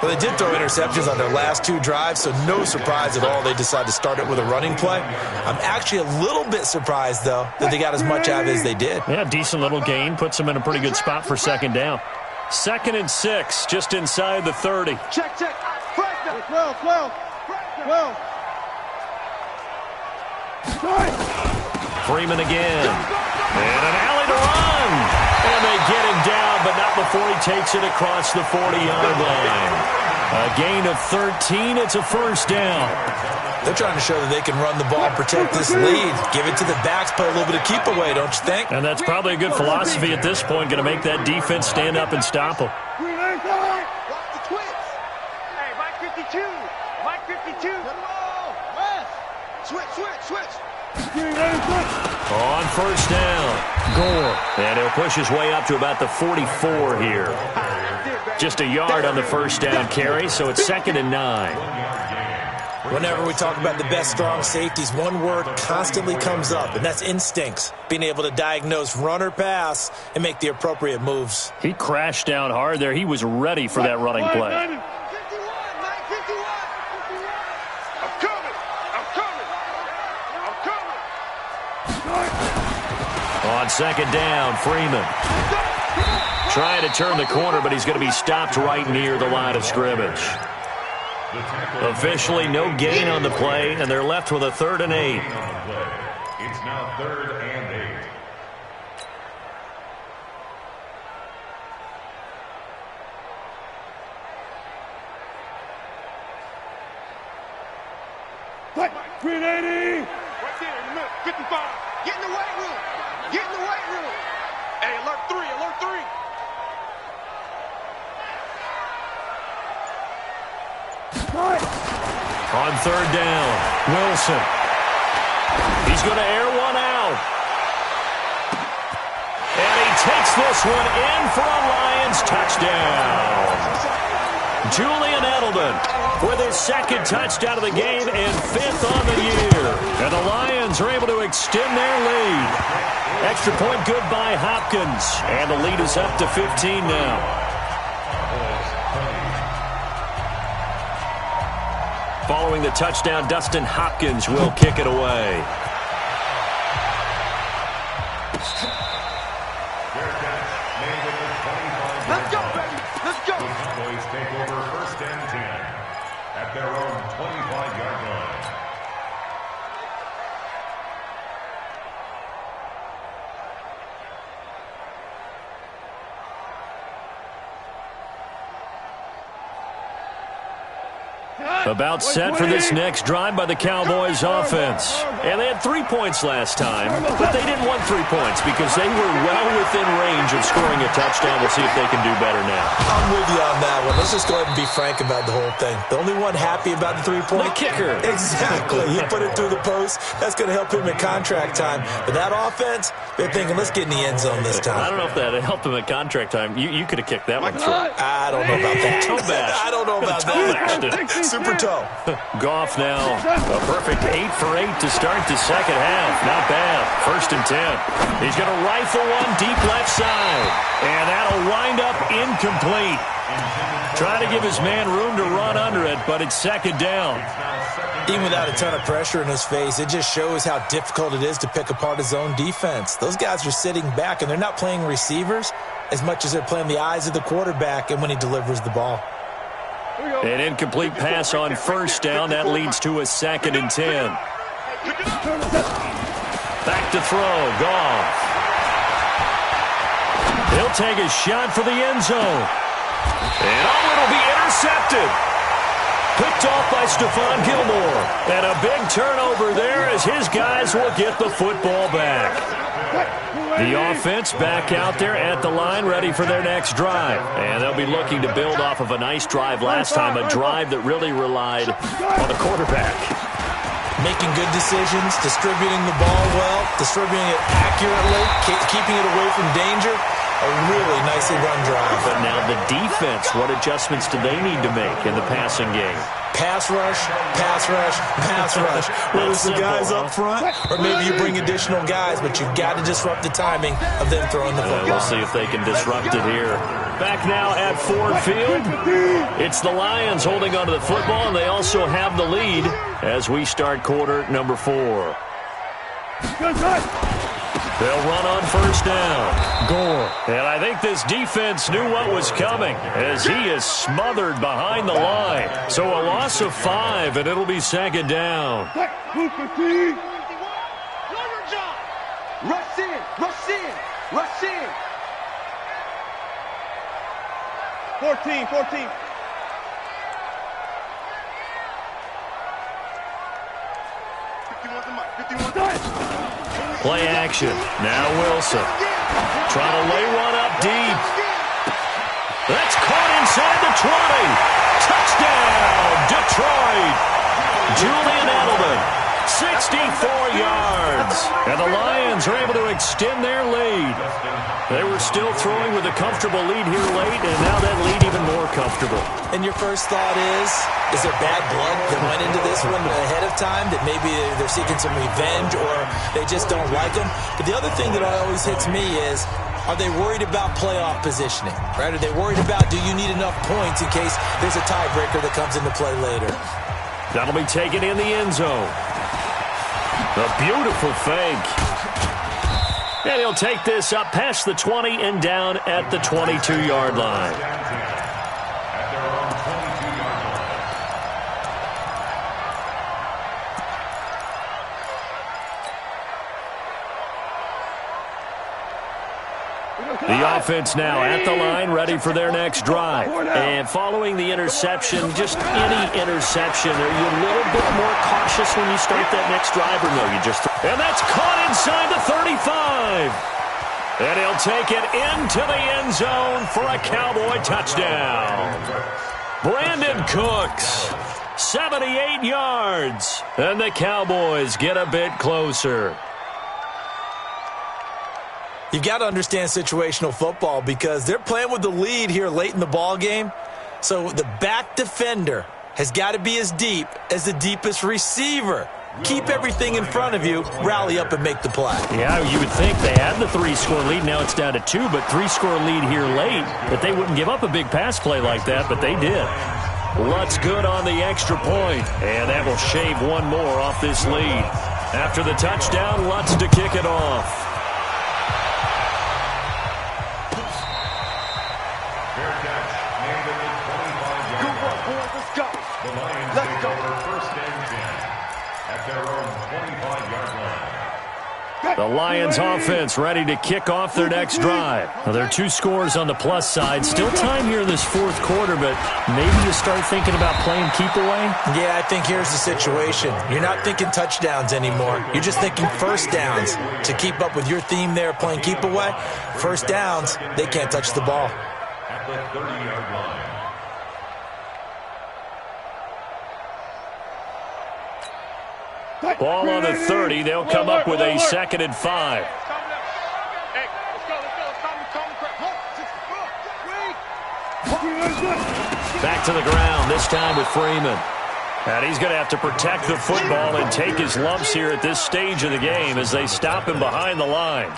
Well, they did throw interceptions on their last 2 drives, so no surprise at all they decided to start it with a running play. I'm actually a little bit surprised, though, that they got as much out of it as they did. Yeah, decent little gain. Puts them in a pretty good spot for 2nd down. 2nd and 6, just inside the 30. Check. 12. Freeman again. And an alley to run. And they get him down, but not before he takes it across the 40-yard line. A gain of 13. It's a 1st down. They're trying to show that they can run the ball, protect this lead. Give it to the backs, play a little bit of keep away, don't you think? And that's probably a good philosophy at this point. Going to make that defense stand up and stop them. Watch the twitch. Hey, Mike 52. Mike 52. Switch. On 1st down, Gore. And he'll push his way up to about the 44 here. Just a yard on the 1st down carry, so it's 2nd and 9. Whenever we talk about the best strong safeties, one word constantly comes up, and that's instincts. Being able to diagnose run or pass and make the appropriate moves. He crashed down hard there. He was ready for that running play. On 2nd down, Freeman. Trying to turn the corner, but he's going to be stopped right near the line of scrimmage. Officially, no gain on the play, and they're left with a 3rd and 8. It's now 3rd and 8. Green 80. Right there in the middle. 55. Get in the weight room. Hey, alert 3. On 3rd down, Wilson. He's going to air one out. And he takes this one in for a Lions touchdown. Julian Edelman with his 2nd touchdown of the game and 5th on the year. And the Lions are able to extend their lead. Extra point good by Hopkins. And the lead is up to 15 now. Following the touchdown, Dustin Hopkins will kick it away. Let's go, baby. Let's go. The Cowboys take over 1st and 10 at their own About set for this next drive by the Cowboys offense. And they had 3 points last time, but they didn't want 3 points because they were well within range of scoring a touchdown. We'll see if they can do better now. I'm with you on that one. Let's just go ahead and be frank about the whole thing. The only one happy about the 3-point? The kicker. Exactly. He put it through the post. That's going to help him in contract time. But that offense, they're thinking, let's get in the end zone this time. I don't know if that helped him at contract time. You could have kicked that one through. I don't know about that. Toe bash. I don't know about that. Super toe. Goff now, a perfect 8 for 8 to start the second half. Not bad. 1st and 10. He's going to rifle one deep left side. And that'll wind up incomplete. Trying to give his man room to run under it, but it's 2nd down. Even without a ton of pressure in his face, it just shows how difficult it is to pick apart his own defense. Those guys are sitting back, and they're not playing receivers as much as they're playing the eyes of the quarterback and when he delivers the ball. An incomplete pass on 1st down. That leads to a 2nd and 10. Back to throw. Goff. He'll take a shot for the end zone. And it'll be intercepted. Picked off by Stephon Gilmore. And a big turnover there as his guys will get the football back. The offense back out there at the line, ready for their next drive. And they'll be looking to build off of a nice drive last time, a drive that really relied on the quarterback. Making good decisions, distributing the ball well, distributing it accurately, keeping it away from danger. A really nicely run drive. But now the defense, what adjustments do they need to make in the passing game? Pass rush, pass rush, pass rush. Whether it's the guys up front or maybe you bring additional guys, but you've got to disrupt the timing of them throwing the football. We'll see if they can disrupt it here. Back now at Ford Field. It's the Lions holding onto the football, and they also have the lead as we start quarter number 4. They'll run on 1st down. Gore. And I think this defense knew what was coming as he is smothered behind the line. So a loss of 5, and it'll be 2nd down. Rush in, rush in, rush in. 14. 51. Play action. Now Wilson. Trying to lay one up deep. That's caught inside the 20. Touchdown, Detroit. Julian Edelman. 64 yards. And the Lions are able to extend their lead. They were still throwing with a comfortable lead here late, and now that lead even more comfortable. And your first thought is there bad blood that went into this one ahead of time, that maybe they're seeking some revenge or they just don't like them? But the other thing that always hits me is, are they worried about playoff positioning? Right? Are they worried about, do you need enough points in case there's a tiebreaker that comes into play later? That'll be taken in the end zone. A beautiful fake. And he'll take this up past the 20 and down at the 22-yard line. The offense now at the line, ready for their next drive. And following the interception, just any interception, are you a little bit more cautious when you start that next drive, or no, you just... And that's caught inside the 35. And he'll take it into the end zone for a Cowboy touchdown. Brandon Cooks, 78 yards. And the Cowboys get a bit closer. You've got to understand situational football because they're playing with the lead here late in the ball game. So the back defender has got to be as deep as the deepest receiver. Keep everything in front of you, rally up and make the play. Yeah, you would think they had the 3-score lead. Now it's down to 2, but 3-score lead here late. That they wouldn't give up a big pass play like that, but they did. Lutz good on the extra point, and that will shave one more off this lead. After the touchdown, Lutz to kick it off. The Lions offense ready to kick off their next drive. Well, there are 2 scores on the plus side. Still time here in this 4th quarter, but maybe you start thinking about playing keep away? Yeah, I think here's the situation. You're not thinking touchdowns anymore. You're just thinking first downs. To keep up with your theme there, playing keep away, first downs, they can't touch the ball. At the 30-yard line. Ball on the 30. They'll come up with a 2nd and 5. Back to the ground, this time with Freeman. And he's going to have to protect the football and take his lumps here at this stage of the game as they stop him behind the line.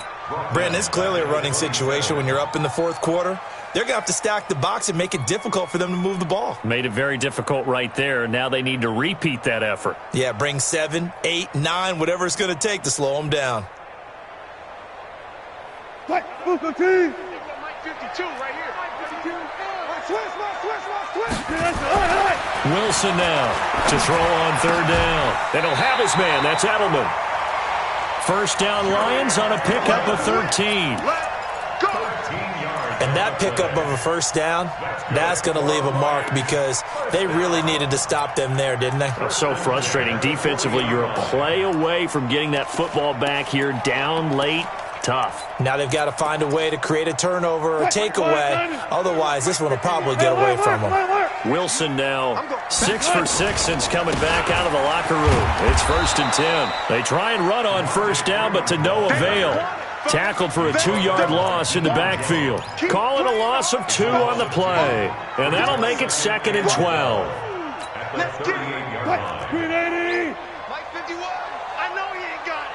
Brandon, it's clearly a running situation when you're up in the 4th quarter. They're going to have to stack the box and make it difficult for them to move the ball. Made it very difficult right there. Now they need to repeat that effort. Yeah, bring 7, 8, 9, whatever it's going to take to slow them down. Mike 52 right here. Wilson now to throw on 3rd down. They don't have his man. That's Edelman. First down Lions on a pickup of 13. And that pickup of a first down, that's going to leave a mark because they really needed to stop them there, didn't they? So frustrating. Defensively, you're a play away from getting that football back here down late. Tough. Now they've got to find a way to create a turnover or takeaway. Otherwise, this one will probably get away from them. Wilson now 6 for 6 since coming back out of the locker room. It's 1st and 10. They try and run on first down, but to no avail. Tackled for a 2-yard loss in the backfield. Call it a loss of 2 on the play. And that'll make it 2nd and 12. Let's get it. Mike 51. I know he ain't got it.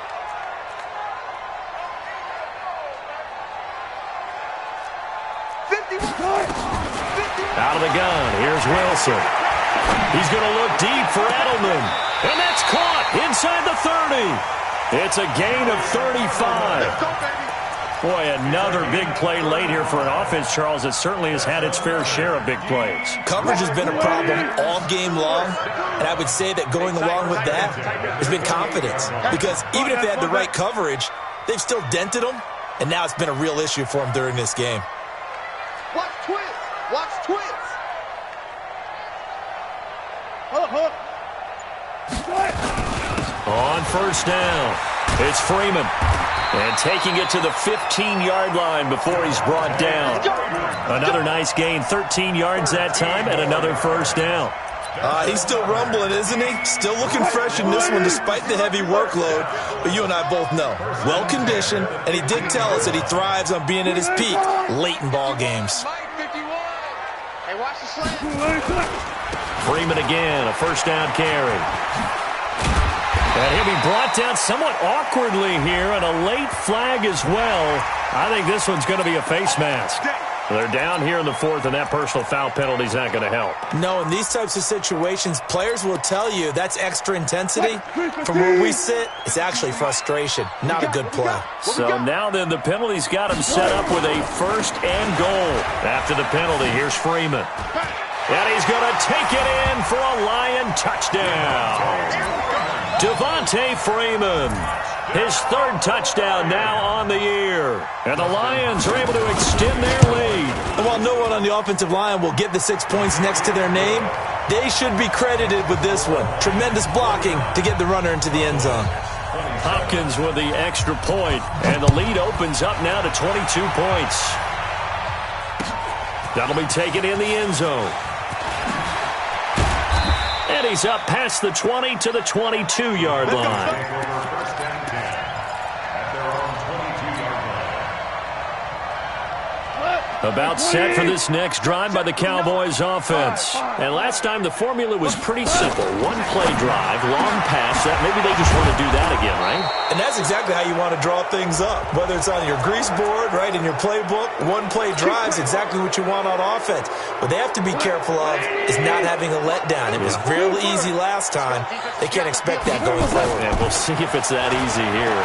Out of the gun, here's Wilson. He's going to look deep for Edelman. And that's caught inside the 30. It's a gain of 35. Boy, another big play late here for an offense, Charles, that certainly has had its fair share of big plays. Coverage has been a problem all game long, and I would say that going along with that has been confidence. Because even if they had the right coverage, they've still dented them, and now it's been a real issue for them during this game. Watch twist. Watch twist. On first down, it's Freeman. And taking it to the 15-yard line before he's brought down. Another nice gain, 13 yards that time, and another first down. He's still rumbling, isn't he? Still looking fresh in this one despite the heavy workload. But you and I both know, well-conditioned, and he did tell us that he thrives on being at his peak late in ball games. Freeman again, a first down carry. And he'll be brought down somewhat awkwardly here, and a late flag as well. I think this one's going to be a face mask. They're down here in the 4th, and that personal foul penalty is not going to help. No, in these types of situations, players will tell you that's extra intensity. From where we sit, it's actually frustration. Not a good play. So now then, the penalty's got him set up with a 1st and goal. After the penalty, here's Freeman. And he's going to take it in for a Lion touchdown. Devontae Freeman, his 3rd touchdown now on the year. And the Lions are able to extend their lead. And while no one on the offensive line will get the 6 points next to their name, they should be credited with this one. Tremendous blocking to get the runner into the end zone. Hopkins with the extra point, and the lead opens up now to 22 points. That'll be taken in the end zone. And he's up past the 20 to the 22-yard line. About set for this next drive by the Cowboys offense. And last time the formula was pretty simple. One-play drive, long pass. Maybe they just want to do that again, right? And that's exactly how you want to draw things up. Whether it's on your grease board, right, in your playbook, one-play drive is exactly what you want on offense. What they have to be careful of is not having a letdown. It was real easy last time. They can't expect that going forward. And we'll see if it's that easy here.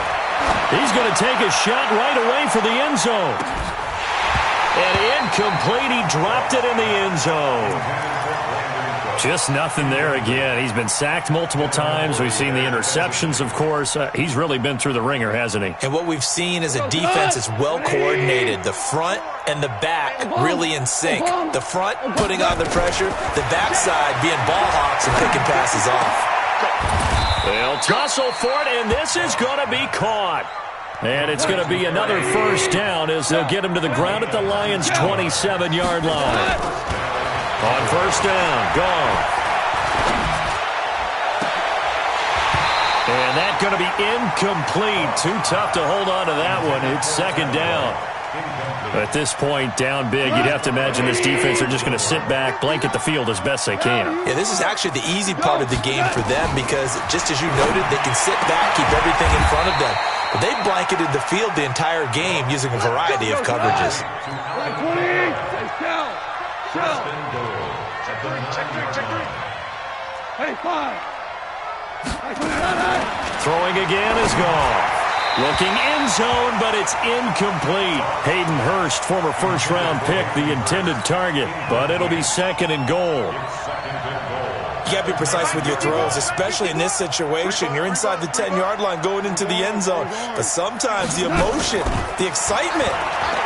He's going to take a shot right away for the end zone. And incomplete, he dropped it in the end zone. Just nothing there again. He's been sacked multiple times. We've seen the interceptions, of course. He's really been through the ringer, hasn't he? And what we've seen is a defense that's well coordinated. The front and the back really in sync. The front putting on the pressure, the backside being ball hawks and picking passes off. They'll tussle for it, and this is going to be caught. And it's going to be another first down as they'll get him to the ground at the Lions' 27-yard line. On first down, gone. And that's going to be incomplete. Too tough to hold on to that one. It's second down. At this point, down big, you'd have to imagine this defense are just going to sit back, blanket the field as best they can. Yeah, this is actually the easy part of the game for them because, just as you noted, they can sit back, keep everything in front of them. But they've blanketed the field the entire game using a variety of coverages. Throwing again is gone. Looking end zone, but it's incomplete. Hayden Hurst, former first-round pick, the intended target. But it'll be second and goal. You got to be precise with your throws, especially in this situation. You're inside the 10-yard line going into the end zone. But sometimes the emotion, the excitement,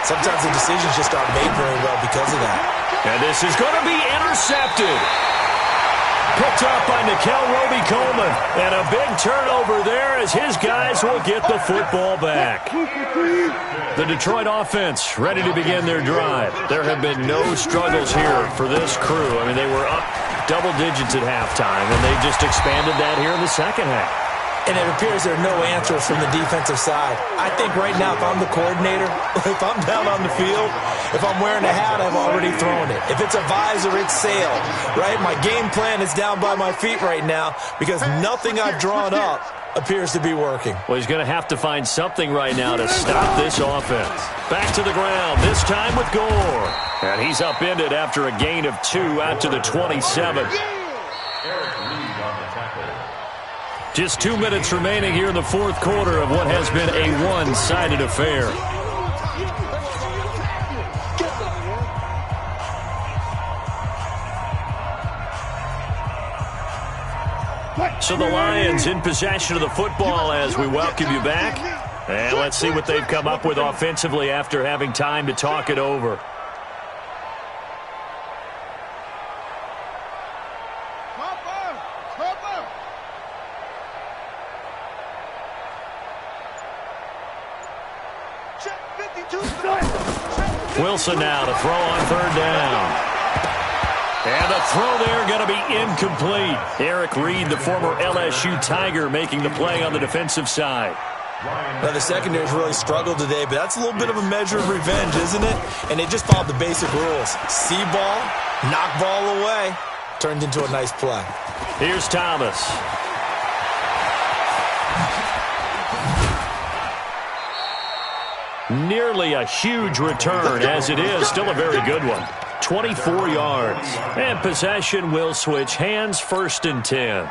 sometimes the decisions just aren't made very well because of that. And this is going to be intercepted. Picked up by Nickel Roby-Coleman. And a big turnover there as his guys will get the football back. The Detroit offense ready to begin their drive. There have been no struggles here for this crew. I mean, they were up double digits at halftime, and they just expanded that here in the second half. And it appears there are no answers from the defensive side. I think right now, if I'm the coordinator, if I'm down on the field, if I'm wearing a hat, I've already thrown it. If it's a visor, it's sailed, right? My game plan is down by my feet right now because nothing I've drawn up appears to be working. Well, he's going to have to find something right now to stop this offense. Back to the ground, this time with Gore. And he's upended after a gain of 2 out to the 27. Just 2 minutes remaining here in the fourth quarter of what has been a one-sided affair. So the Lions in possession of the football as we welcome you back. And let's see what they've come up with offensively after having time to talk it over. Wilson now to throw on third down. And the throw there going to be incomplete. Eric Reed, the former LSU Tiger, making the play on the defensive side. Now, the secondary's really struggled today, but that's a little bit of a measure of revenge, isn't it? And they just followed the basic rules. See ball, knock ball away. Turned into a nice play. Here's Thomas. Nearly a huge return, as it is still a very good one. 24 yards. And possession will switch hands, first and 10.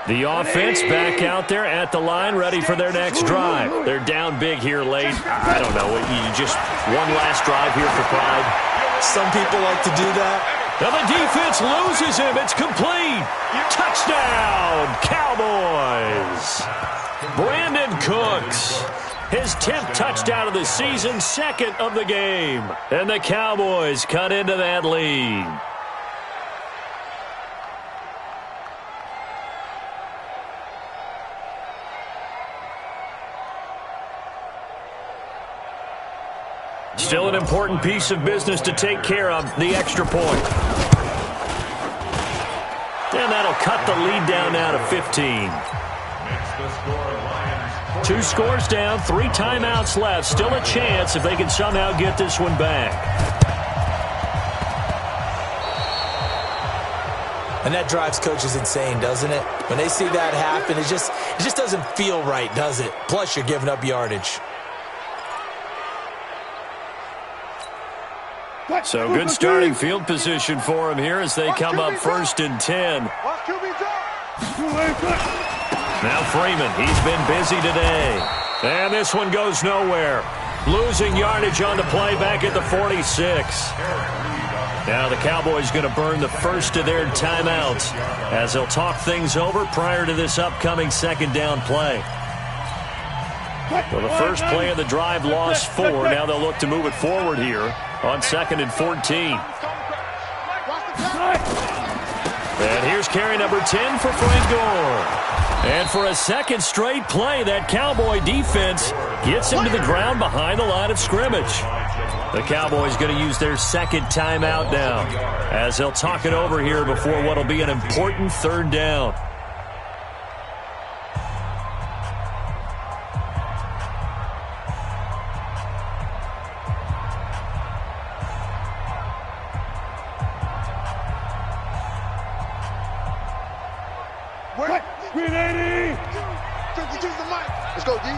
The offense back out there at the line, ready for their next drive. They're down big here late. I don't know. You just one last drive here for pride. Some people like to do that. Now the defense loses him. It's complete. Touchdown, Cowboys. Brandon Cooks, his 10th touchdown of the season, second of the game. And the Cowboys cut into that lead. Still an important piece of business to take care of, the extra point. And that'll cut the lead down now to 15. 2 scores down, 3 timeouts left. Still a chance if they can somehow get this one back. And that drives coaches insane, doesn't it? When they see that happen, it just doesn't feel right, does it? Plus, you're giving up yardage. So good starting field position for him here as they come up first and 10. Now Freeman, he's been busy today. And this one goes nowhere. Losing yardage on the play back at the 46. Now the Cowboys going to burn the first of their timeouts as they'll talk things over prior to this upcoming second down play. Well, the first play of the drive lost 4. Now they'll look to move it forward here on 2nd and 14. And here's carry number 10 for Frank Gore. And for a second straight play, that Cowboy defense gets him to the ground behind the line of scrimmage. The Cowboys going to use their second timeout now as they'll talk it over here before what will be an important third down. Green 80! Let's go, D.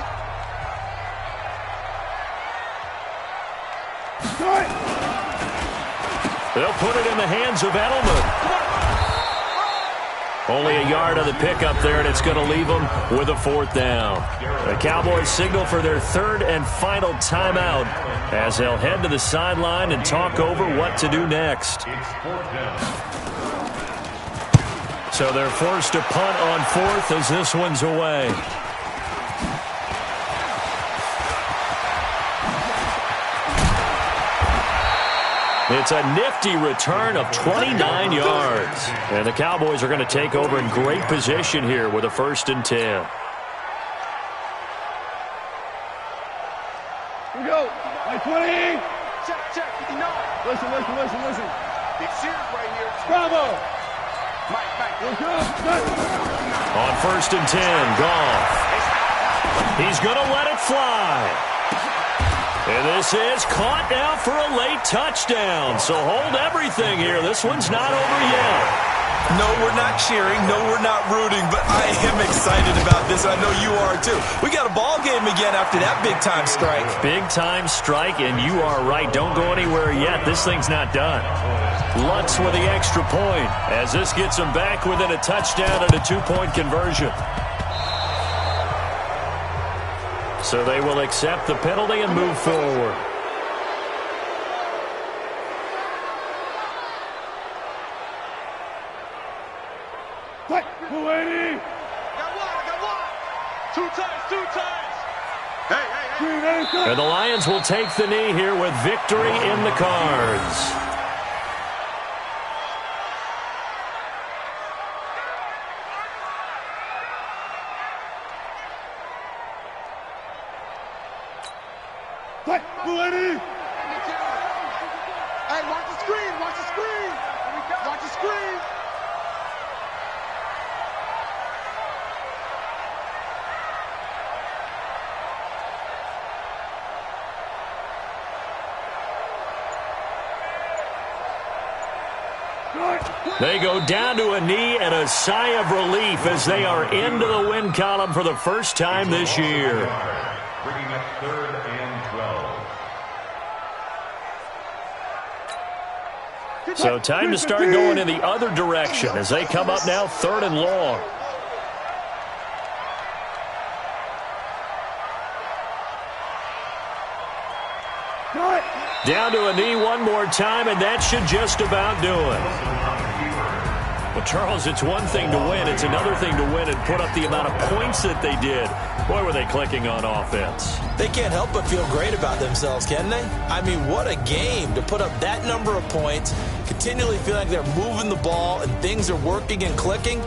They'll put it in the hands of Edelman. Only a yard on the pickup there, and it's going to leave them with a 4th down. The Cowboys signal for their 3rd and final timeout as they'll head to the sideline and talk over what to do next. So they're forced to punt on 4th as this one's away. It's a nifty return of 29 yards. And the Cowboys are going to take over in great position here with a 1st and 10. Here we go. Like 20. Check, 59. Listen. Big Sears right here. Bravo. Mike. We're good. On 1st and 10, Goff. He's going to let it fly. And this is caught now for a late touchdown. So hold everything here. This one's not over yet. No, we're not cheering. No, we're not rooting. But I am excited about this. I know you are, too. We got a ball game again after that big-time strike. Big-time strike, and you are right. Don't go anywhere yet. This thing's not done. Lutz with the extra point as this gets them back within a touchdown and a 2-point conversion. So they will accept the penalty and move forward. I got one. Two times. Hey. And the Lions will take the knee here with victory in the cards. Lady. Hey, watch the screen. Watch the screen. They go down to a knee and a sigh of relief as they are into the win column for the first time this year. Bringing up 3rd and 12. So time to start going in the other direction as they come up now 3rd and long. Down to a knee one more time, and that should just about do it. Well, Charles, it's one thing to win. It's another thing to win and put up the amount of points that they did. Boy, were they clicking on offense. They can't help but feel great about themselves, can they? I mean, what a game to put up that number of points, continually feel like they're moving the ball and things are working and clicking.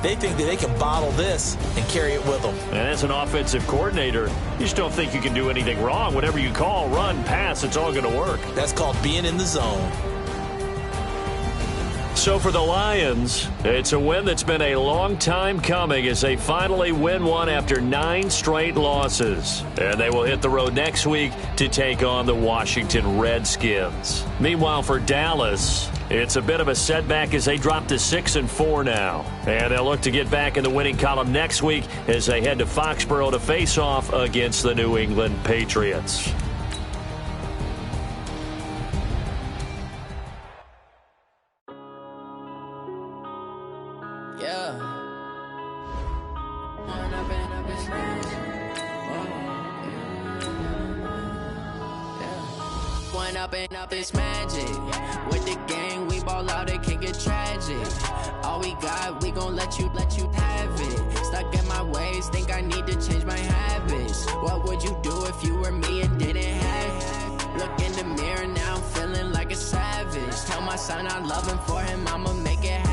They think that they can bottle this and carry it with them. And as an offensive coordinator, you just don't think you can do anything wrong. Whatever you call, run, pass, it's all going to work. That's called being in the zone. So for the Lions, it's a win that's been a long time coming as they finally win one after 9 straight losses. And they will hit the road next week to take on the Washington Redskins. Meanwhile, for Dallas, it's a bit of a setback as they drop to 6-4 now. And they'll look to get back in the winning column next week as they head to Foxborough to face off against the New England Patriots. up and up, it's magic. With the gang, we ball out, it can get tragic. All we got, we gon' let you have it. Stuck in my ways, think I need to change my habits. What would you do if you were me and didn't have it? Look in the mirror now, I'm feeling like a savage. Tell my son I love him, for him I'ma make it happen.